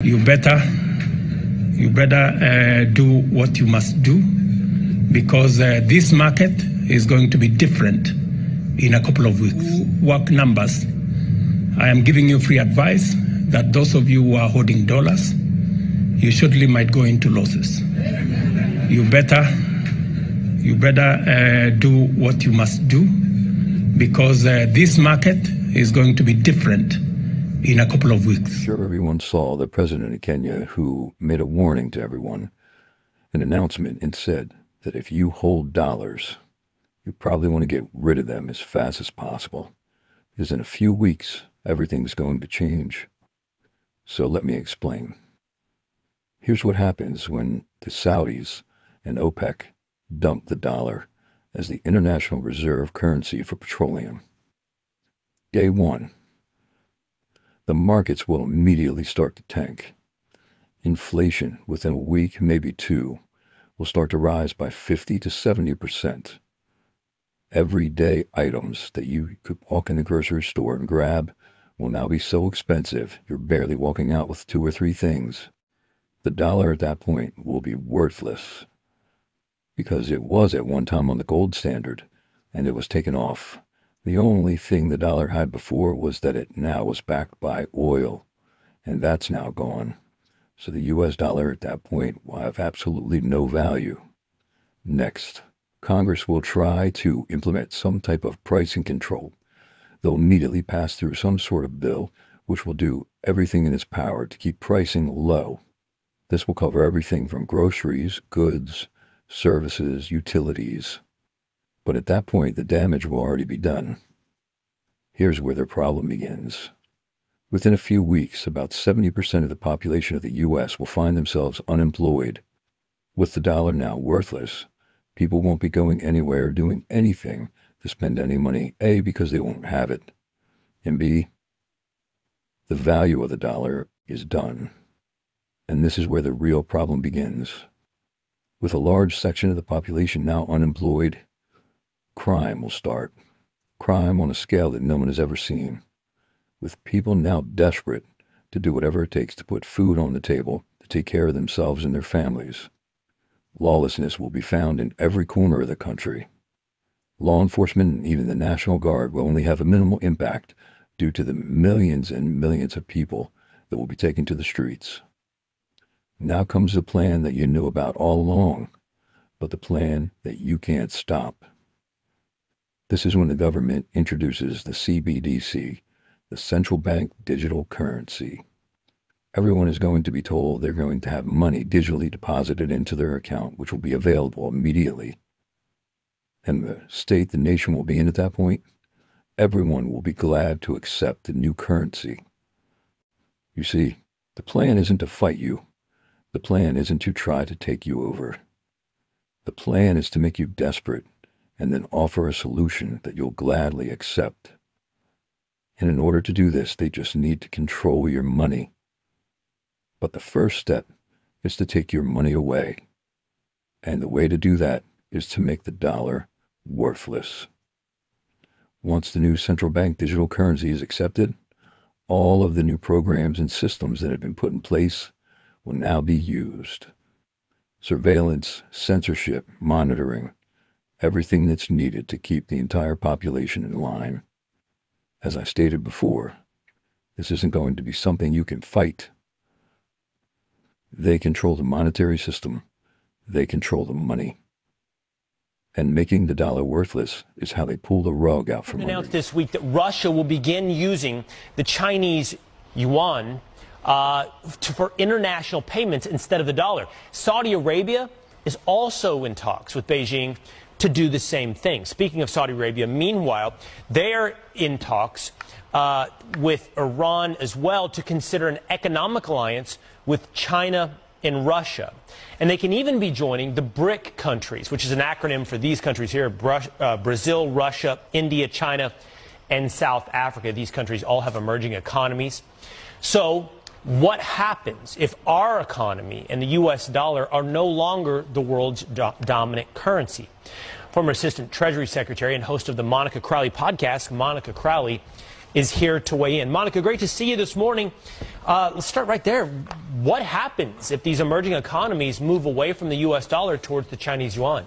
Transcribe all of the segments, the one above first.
You better do what you must do, because this market is going to be different in a couple of weeks. Work numbers. I am giving you free advice that those of you who are holding dollars, you surely might go into losses. You better do what you must do, because this market is going to be different in a couple of weeks. Sure, everyone saw the president of Kenya who made a warning to everyone, an announcement, and said that if you hold dollars, you probably want to get rid of them as fast as possible, because in a few weeks, everything's going to change. So let me explain. Here's what happens when the Saudis and OPEC dump the dollar as the international reserve currency for petroleum. Day one, the markets will immediately start to tank. Inflation within a week, maybe two, will start to rise by 50 to 70%. Everyday items that you could walk in the grocery store and grab will now be so expensive you're barely walking out with 2 or 3 things. The dollar at that point will be worthless, because it was at one time on the gold standard and it was taken off. The only thing the dollar had before was that it now was backed by oil, and that's now gone. So the US dollar at that point will have absolutely no value. Next, Congress will try to implement some type of pricing control. They'll immediately pass through some sort of bill which will do everything in its power to keep pricing low. This will cover everything from groceries, goods, services, utilities. But at that point, the damage will already be done. Here's where their problem begins. Within a few weeks, about 70% of the population of the U.S. will find themselves unemployed. With the dollar now worthless, people won't be going anywhere or doing anything to spend any money, A, because they won't have it, and B, the value of the dollar is done. And this is where the real problem begins. With a large section of the population now unemployed, crime will start. Crime on a scale that no one has ever seen. With people now desperate to do whatever it takes to put food on the table, to take care of themselves and their families. Lawlessness will be found in every corner of the country. Law enforcement and even the National Guard will only have a minimal impact due to the millions and millions of people that will be taken to the streets. Now comes the plan that you knew about all along, but the plan that you can't stop. This is when the government introduces the CBDC, the Central Bank Digital Currency. Everyone is going to be told they're going to have money digitally deposited into their account, which will be available immediately. And the state the nation will be in at that point, everyone will be glad to accept the new currency. You see, the plan isn't to fight you. The plan isn't to try to take you over. The plan is to make you desperate and then offer a solution that you'll gladly accept. And in order to do this, they just need to control your money. But the first step is to take your money away. And the way to do that is to make the dollar worthless. Once the new central bank digital currency is accepted, all of the new programs and systems that have been put in place will now be used. Surveillance, censorship, monitoring, everything that's needed to keep the entire population in line. As I stated before, this isn't going to be something you can fight. They control the monetary system. They control the money. And making the dollar worthless is how they pull the rug out from under you. Announced this week that Russia will begin using the Chinese yuan for international payments instead of the dollar. Saudi Arabia is also in talks with Beijing to do the same thing. Speaking of Saudi Arabia, meanwhile, they're in talks with Iran as well to consider an economic alliance with China and Russia. And they can even be joining the BRIC countries, which is an acronym for these countries here, Brazil, Russia, India, China, and South Africa. These countries all have emerging economies. So what happens if our economy and the U.S. dollar are no longer the world's dominant currency? Former Assistant Treasury Secretary and host of the Monica Crowley podcast, Monica Crowley, is here to weigh in. Monica, great to see you this morning. Let's start right there. What happens if these emerging economies move away from the U.S. dollar towards the Chinese yuan?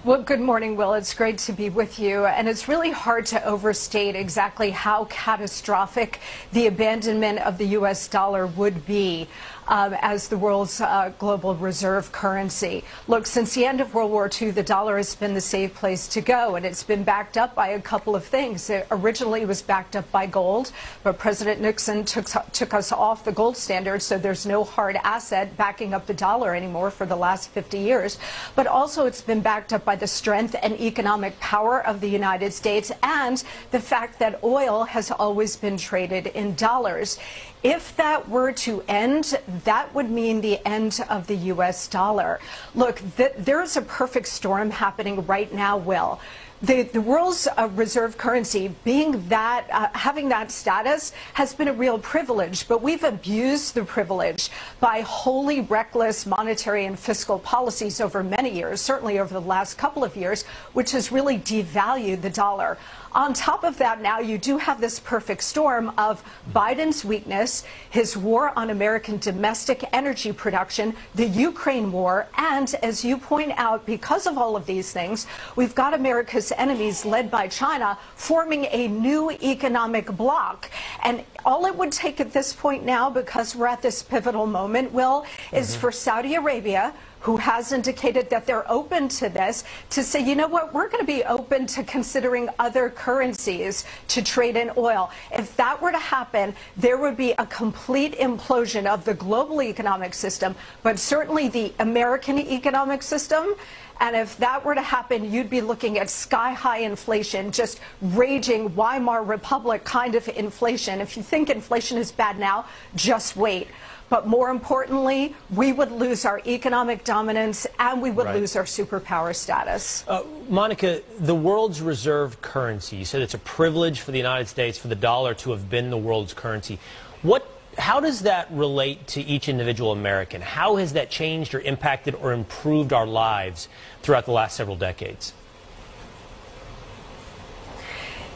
Well, good morning, Will. It's great to be with you. And it's really hard to overstate exactly how catastrophic the abandonment of the U.S. dollar would be as the world's global reserve currency. Look, since the end of World War II, the dollar has been the safe place to go, and it's been backed up by a couple of things. It originally was backed up by gold, but President Nixon took us off the gold standard, so there's no hard asset backing up the dollar anymore for the last 50 years. But also it's been backed up by the strength and economic power of the United States and the fact that oil has always been traded in dollars. If that were to end, that would mean the end of the U.S. dollar. Look, there's a perfect storm happening right now, Will. The world's reserve currency being that, having that status has been a real privilege, but we've abused the privilege by wholly reckless monetary and fiscal policies over many years, certainly over the last couple of years, which has really devalued the dollar. On top of that, now you do have this perfect storm of Biden's weakness, his war on American domestic energy production, the Ukraine war, and as you point out, because of all of these things, we've got America's enemies led by China forming a new economic bloc. And all it would take at this point now, because we're at this pivotal moment, Will, is for Saudi Arabia, who has indicated that they're open to this, to say, you know what, we're going to be open to considering other currencies to trade in oil. If that were to happen, there would be a complete implosion of the global economic system, but certainly the American economic system. And if that were to happen, you'd be looking at sky-high inflation, just raging Weimar Republic kind of inflation. If you think inflation is bad now, just wait. But more importantly, we would lose our economic dominance and we would lose our superpower status. Monica, the world's reserve currency, you said it's a privilege for the United States for the dollar to have been the world's currency. How does that relate to each individual American? How has that changed or impacted or improved our lives throughout the last several decades?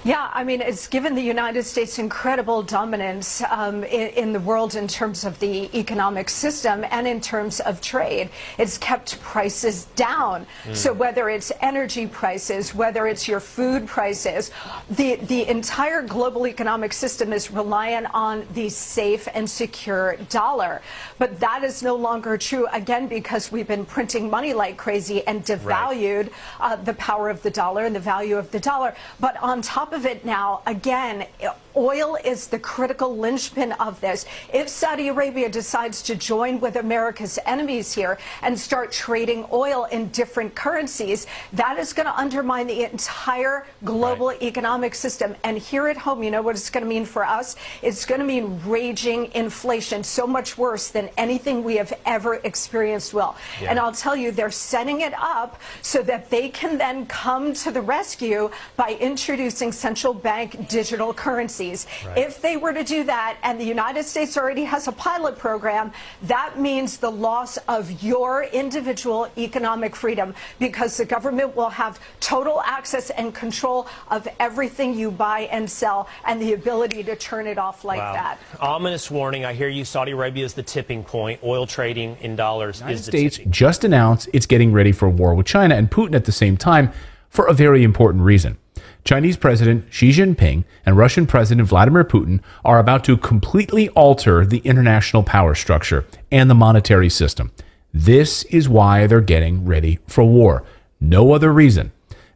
Yeah, I mean, it's given the United States incredible dominance in the world in terms of the economic system and in terms of trade. It's kept prices down. So whether it's energy prices, whether it's your food prices, the entire global economic system is reliant on the safe and secure dollar. But that is no longer true, again, because we've been printing money like crazy and devalued the power of the dollar and the value of the dollar. But on top of it now, again, oil is the critical linchpin of this. If Saudi Arabia decides to join with America's enemies here and start trading oil in different currencies, that is going to undermine the entire global economic system. And here at home, you know what it's going to mean for us? It's going to mean raging inflation, so much worse than anything we have ever experienced, Will. And I'll tell you, they're setting it up so that they can then come to the rescue by introducing central bank digital currencies. If they were to do that, and the United States already has a pilot program, that means the loss of your individual economic freedom, because the government will have total access and control of everything you buy and sell and the ability to turn it off like that. Ominous warning. I hear you. Saudi Arabia is the tipping point. Oil trading in dollars is the States just announced it's getting ready for a war with China and Putin at the same time for a very important reason. Chinese President Xi Jinping and Russian President Vladimir Putin are about to completely alter the international power structure and the monetary system. This is why they're getting ready for war. No other reason.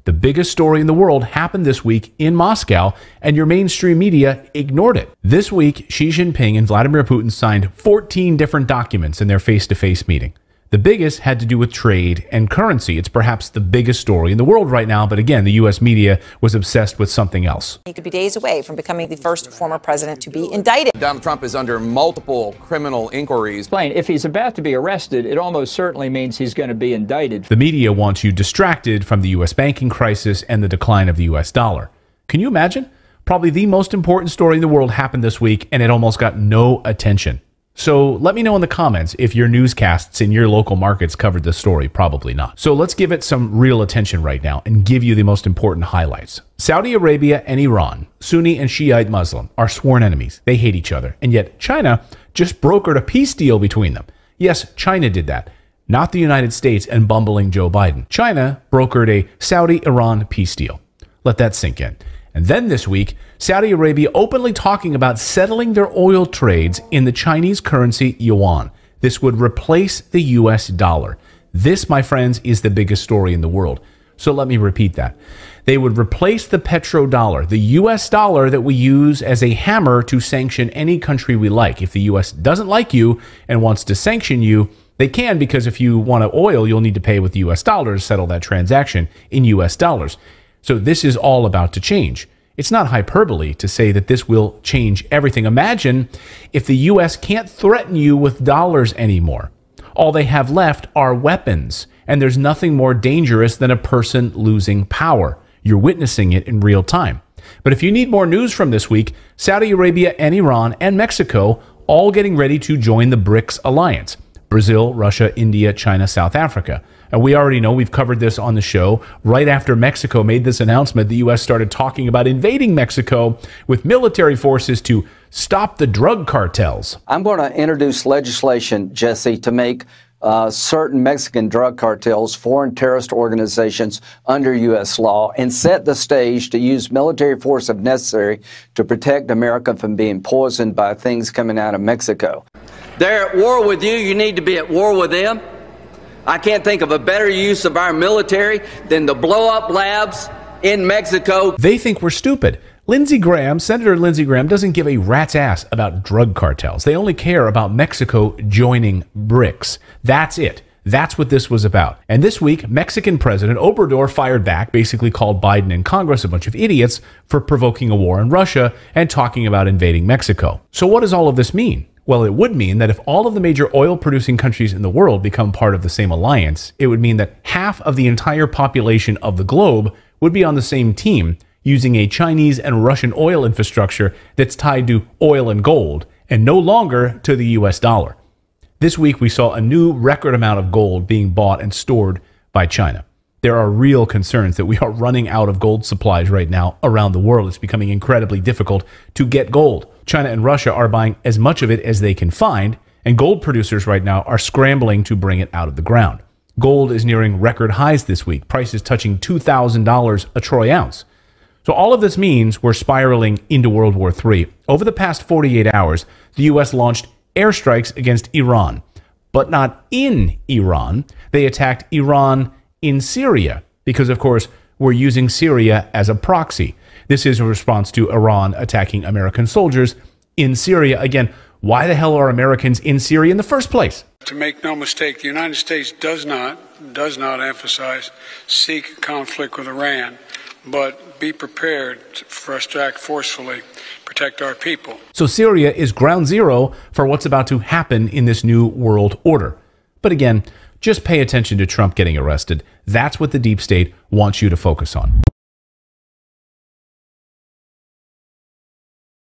The biggest story in the world happened this week in Moscow, and your mainstream media ignored it. This week, Xi Jinping and Vladimir Putin signed 14 different documents in their face-to-face meeting. The biggest had to do with trade and currency. It's perhaps the biggest story in the world right now, but again, the U.S. media was obsessed with something else. He could be days away from becoming the first former president to be indicted. Donald Trump is under multiple criminal inquiries. If he's about to be arrested, it almost certainly means he's going to be indicted. The media wants you distracted from the U.S. banking crisis and the decline of the U.S. dollar. Can you imagine? Probably the most important story in the world happened this week, and it almost got no attention. So let me know in the comments if your newscasts in your local markets covered this story. Probably not. So let's give it some real attention right now and give you the most important highlights. Saudi Arabia and Iran, Sunni and Shiite Muslim, are sworn enemies. They hate each other. And yet China just brokered a peace deal between them. Yes, China did that, not the United States and bumbling Joe Biden. China brokered a Saudi-Iran peace deal. Let that sink in. And then this week, Saudi Arabia openly talking about settling their oil trades in the Chinese currency yuan. This would replace the US dollar. This, my friends, is the biggest story in the world. So let me repeat that. They would replace the petrodollar, the US dollar that we use as a hammer to sanction any country we like. If the US doesn't like you and wants to sanction you, they can, because if you want oil, you'll need to pay with US dollars to settle that transaction in US dollars. So this is all about to change. It's not hyperbole to say that this will change everything. Imagine if the U.S. can't threaten you with dollars anymore. All they have left are weapons, and there's nothing more dangerous than a person losing power. You're witnessing it in real time. But if you need more news from this week, Saudi Arabia and Iran and Mexico all getting ready to join the BRICS alliance. Brazil, Russia, India, China, South Africa. And we already know, we've covered this on the show. Right after Mexico made this announcement, the U.S. started talking about invading Mexico with military forces to stop the drug cartels. I'm going to introduce legislation, Jesse, to make certain Mexican drug cartels foreign terrorist organizations under U.S. law and set the stage to use military force if necessary to protect America from being poisoned by things coming out of Mexico. They're at war with you. You need to be at war with them. I can't think of a better use of our military than to blow up labs in Mexico. They think we're stupid. Lindsey Graham, Senator Lindsey Graham, doesn't give a rat's ass about drug cartels. They only care about Mexico joining BRICS. That's it. That's what this was about. And this week, Mexican President Obrador fired back, basically called Biden and Congress a bunch of idiots for provoking a war in Russia and talking about invading Mexico. So what does all of this mean? Well, it would mean that if all of the major oil-producing countries in the world become part of the same alliance, it would mean that half of the entire population of the globe would be on the same team, using a Chinese and Russian oil infrastructure that's tied to oil and gold, and no longer to the US dollar. This week, we saw a new record amount of gold being bought and stored by China. There are real concerns that we are running out of gold supplies right now around the world. It's becoming incredibly difficult to get gold. China and Russia are buying as much of it as they can find, and gold producers right now are scrambling to bring it out of the ground. Gold is nearing record highs this week, prices touching $2,000 a troy ounce. So all of this means we're spiraling into World War III. Over the past 48 hours, the U.S. launched airstrikes against Iran, but not in Iran. They attacked Iran in Syria, because of course we're using Syria as a proxy. This is a response to Iran attacking American soldiers in Syria. Again, why the hell are Americans in Syria in the first place? To make no mistake, the United States does not emphasize seek conflict with Iran, but be prepared for us to act forcefully, protect our people. So Syria is ground zero for what's about to happen in this new world order. But again, just pay attention to Trump getting arrested. That's what the deep state wants you to focus on.